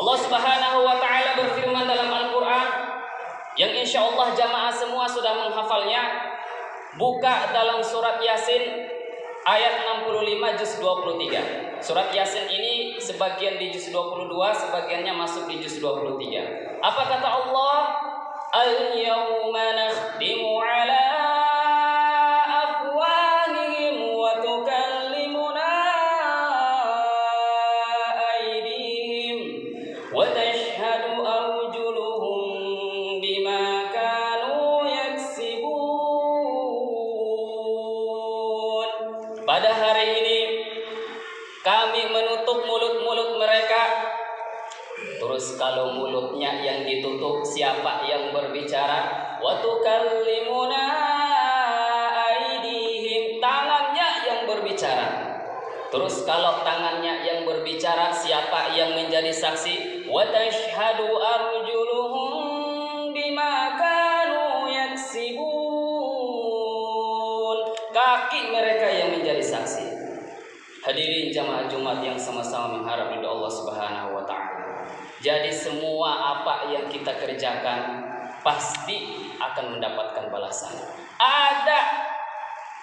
Allah Subhanahu wa taala berfirman dalam Al-Qur'an yang insyaallah jamaah semua sudah menghafalnya. Buka dalam surat Yasin ayat 65 juz 23. Surat Yasin ini sebagian di juz 22, sebagiannya masuk di juz 23. Apa kata Allah? Al-yawma nakhtimu ala afwahihim wa tukallimuna aydihim wa tashhadu arjuluhum bima kanu yaksibun. Pada hari ini kami menutup mulut-mulut mereka. Terus kalau mulutnya yang ditutup, siapa yang berbicara? Wa tukallimuna aydihim, tangannya yang berbicara. Terus kalau tangannya yang berbicara, siapa yang menjadi saksi? Wa tashhadu arjuluhum bima kanu yaksibun, kaki mereka yang menjadi saksi. Hadirin jamaah Jumat yang sama-sama mengharap ridha Allah Subhanahu wa taala. Jadi semua apa yang kita kerjakan pasti akan mendapatkan balasan. Ada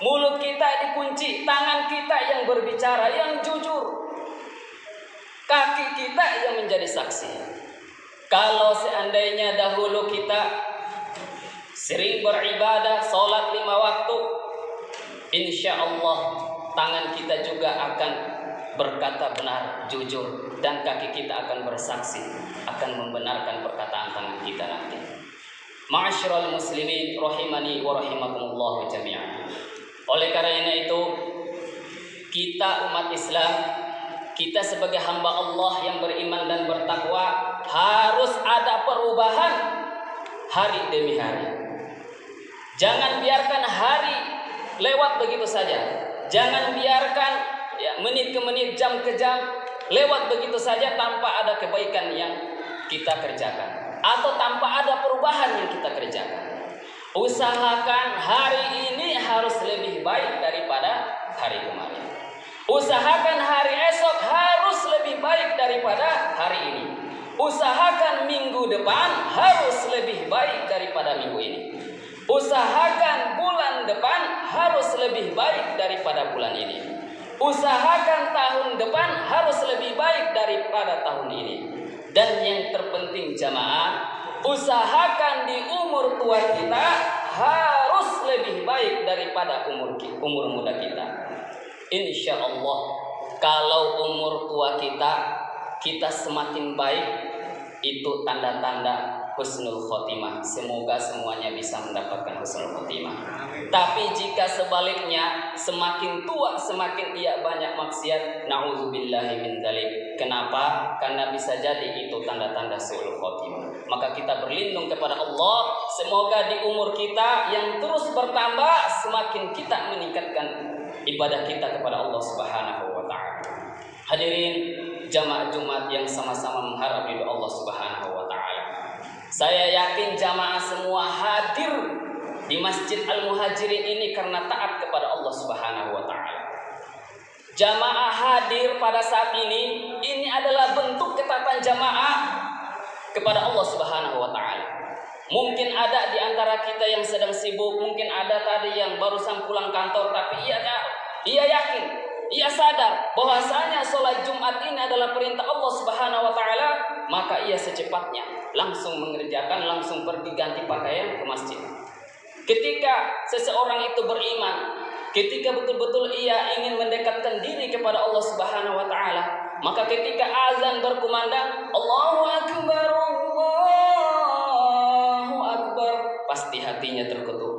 mulut kita dikunci, tangan kita yang berbicara, yang jujur, kaki kita yang menjadi saksi. Kalau seandainya dahulu kita sering beribadah, sholat 5 waktu, insya Allah tangan kita juga akan berkata benar, jujur, dan kaki kita akan bersaksi, akan membenarkan perkataan tangan kita nanti. Ma'asyiral muslimin rahimani wa rahimakumullah jami'an. Oleh karena itu, kita umat Islam, kita sebagai hamba Allah yang beriman dan bertakwa, harus ada perubahan hari demi hari. Jangan biarkan hari lewat begitu saja. Jangan biarkan menit ke menit, jam ke jam lewat begitu saja tanpa ada kebaikan yang kita kerjakan atau tanpa ada perubahan yang kita kerjakan. Usahakan hari ini harus lebih baik daripada hari kemarin. Usahakan hari esok harus lebih baik daripada hari ini. Usahakan minggu depan harus lebih baik daripada minggu ini. Usahakan bulan depan harus lebih baik daripada bulan ini. Usahakan tahun depan harus lebih baik daripada tahun ini. Dan yang terpenting jamaah, usahakan di umur tua kita harus lebih baik daripada umur muda kita. Insya Allah, kalau umur tua kita semakin baik, itu tanda-tanda husnul khotimah. Semoga semuanya bisa mendapatkan husnul khotimah. Tapi jika sebaliknya, semakin tua semakin ia banyak maksiat, na'udzubillahi min dzalik. Kenapa? Karena bisa jadi itu tanda-tanda su'ul khotimah. Maka kita berlindung kepada Allah, semoga di umur kita yang terus bertambah, semakin kita meningkatkan ibadah kita kepada Allah Subhanahu wa taala. Hadirin jamaah Jumat yang sama-sama mengharap ridha Allah Subhanahu wa taala. Saya yakin jamaah semua hadir di Masjid Al-Muhajirin ini karena taat kepada Allah Subhanahu wa taala. Jamaah hadir pada saat ini adalah bentuk ketaatan jamaah kepada Allah Subhanahu wa taala. Mungkin ada di antara kita yang sedang sibuk, mungkin ada tadi yang barusan pulang kantor, tapi ia yakin, ia sadar bahwasanya sholat Jumat ini adalah perintah Allah Subhanahu wa taala, maka ia secepatnya langsung mengerjakan, langsung pergi ganti pakaian ke masjid. Ketika seseorang itu beriman, ketika betul-betul ia ingin mendekatkan diri kepada Allah Subhanahu wa taala, maka ketika azan berkumandang, Allahu akbar, Allahu akbar, pasti hatinya terketuk.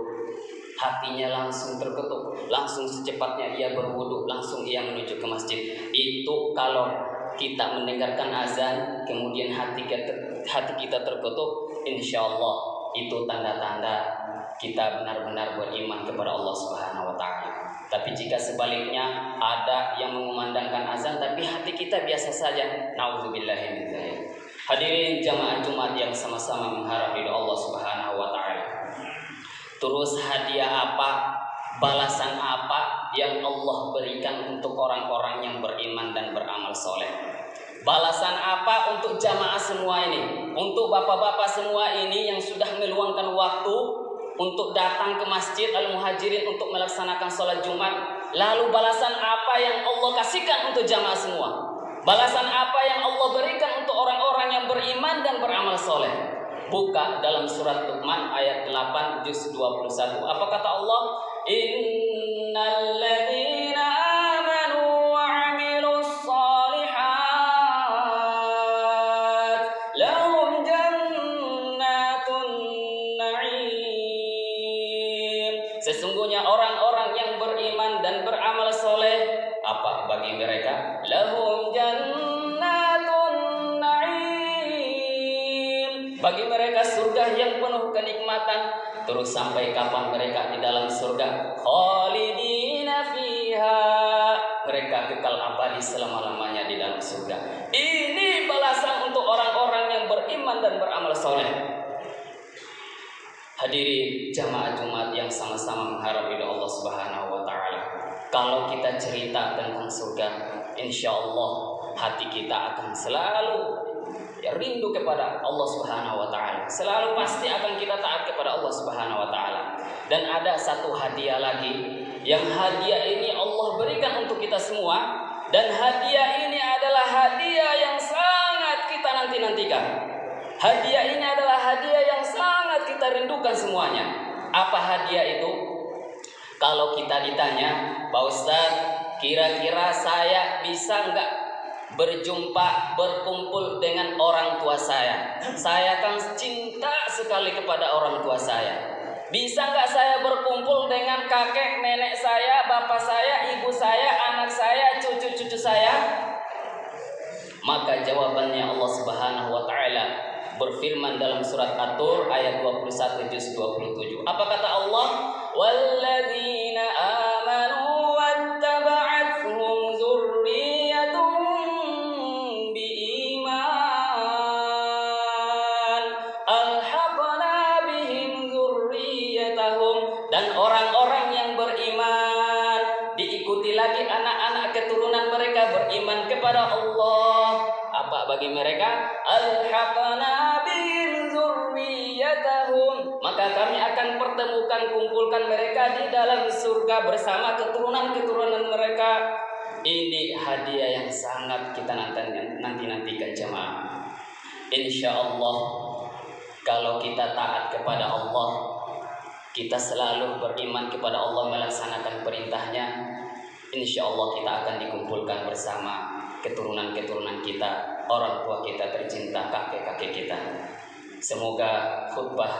Hatinya langsung terketuk, langsung secepatnya ia berwudu, langsung ia menuju ke masjid. Itu kalau kita mendengarkan azan, kemudian hati kita terketuk, insya Allah itu tanda-tanda kita benar-benar beriman kepada Allah Subhanahu wa taala. Tapi jika sebaliknya, ada yang mengumandangkan azan tapi hati kita biasa saja, naudzubillahi min dzalik. Hadirin jamaah Jumat yang sama-sama mengharap ridha Allah Subhanahu wa taala. Terus hadiah apa, balasan apa yang Allah berikan untuk orang-orang yang beriman dan beramal soleh? Balasan apa untuk jamaah semua ini? Untuk bapak-bapak semua ini yang sudah meluangkan waktu untuk datang ke Masjid Al-Muhajirin untuk melaksanakan sholat Jumat. Lalu balasan apa yang Allah kasihkan untuk jamaah semua? Balasan apa yang Allah berikan untuk orang-orang yang beriman dan beramal soleh? Buka dalam surat Luqman ayat 8 juz 21. Apa kata Allah? Innal ladzina amanu wa 'amilus shalihat lahum jannatun na'im. Sesungguhnya orang-orang yang beriman dan beramal soleh, apa bagi mereka? Lahum jannatun na'im. Bagi mereka surga yang penuh kenikmatan. Terus sampai kapan mereka di dalam surga? Khalidina fiha. Mereka kekal abadi selama-lamanya di dalam surga. Ini balasan untuk orang-orang yang beriman dan beramal soleh. Hadirin jamaah Jumat yang sama-sama mengharap ridha Allah Subhanahu wa taala. Kalau kita cerita tentang surga, insya Allah hati kita akan selalu rindu kepada Allah Subhanahu wa taala. Selalu pasti akan kita taat kepada Allah Subhanahu wa taala. Dan ada satu hadiah lagi, yang hadiah ini Allah berikan untuk kita semua, dan hadiah ini adalah hadiah yang sangat kita nanti-nantikan. Hadiah ini adalah hadiah yang sangat kita rindukan semuanya. Apa hadiah itu? Kalau kita ditanya, Pak Ustadz, kira-kira saya bisa enggak berkumpul dengan orang tua saya? Saya kan cinta sekali kepada orang tua saya. Bisa nggak saya berkumpul dengan kakek, nenek saya, bapak saya, ibu saya, anak saya, cucu-cucu saya? Maka jawabannya Allah Subhanahu wa taala berfirman dalam surat At-Tur ayat 21 juz 27. Apa kata Allah? Walladzina amanu wattaba'athum dzurriyyatuhum dan orang-orang yang beriman diikuti lagi anak-anak keturunan mereka beriman kepada Allah. Apa bagi mereka? Alhaqna bihim dzurriyyatahum. Maka kami akan pertemukan, kumpulkan mereka di dalam surga bersama keturunan-keturunan mereka. Ini hadiah yang sangat kita nanti-nantikan jemaah. Insya Allah kalau kita taat kepada Allah, kita selalu beriman kepada Allah, melaksanakan perintahnya, insya Allah kita akan dikumpulkan bersama keturunan-keturunan kita, orang tua kita tercinta, kakek-kakek kita. Semoga khutbah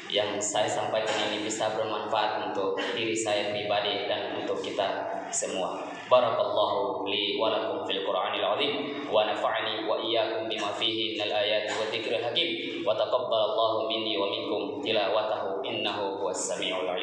yang saya sampaikan ini bisa bermanfaat untuk diri saya pribadi dan untuk kita semua. Barakallahu li wa lakum fil Qur'anil azim wa nafa'ani wa iyyakum bima fihi minal ayati wa dzikril hakim wa taqabbalallahu minni wa minkum tilawatahu innahu huwas samiul alim.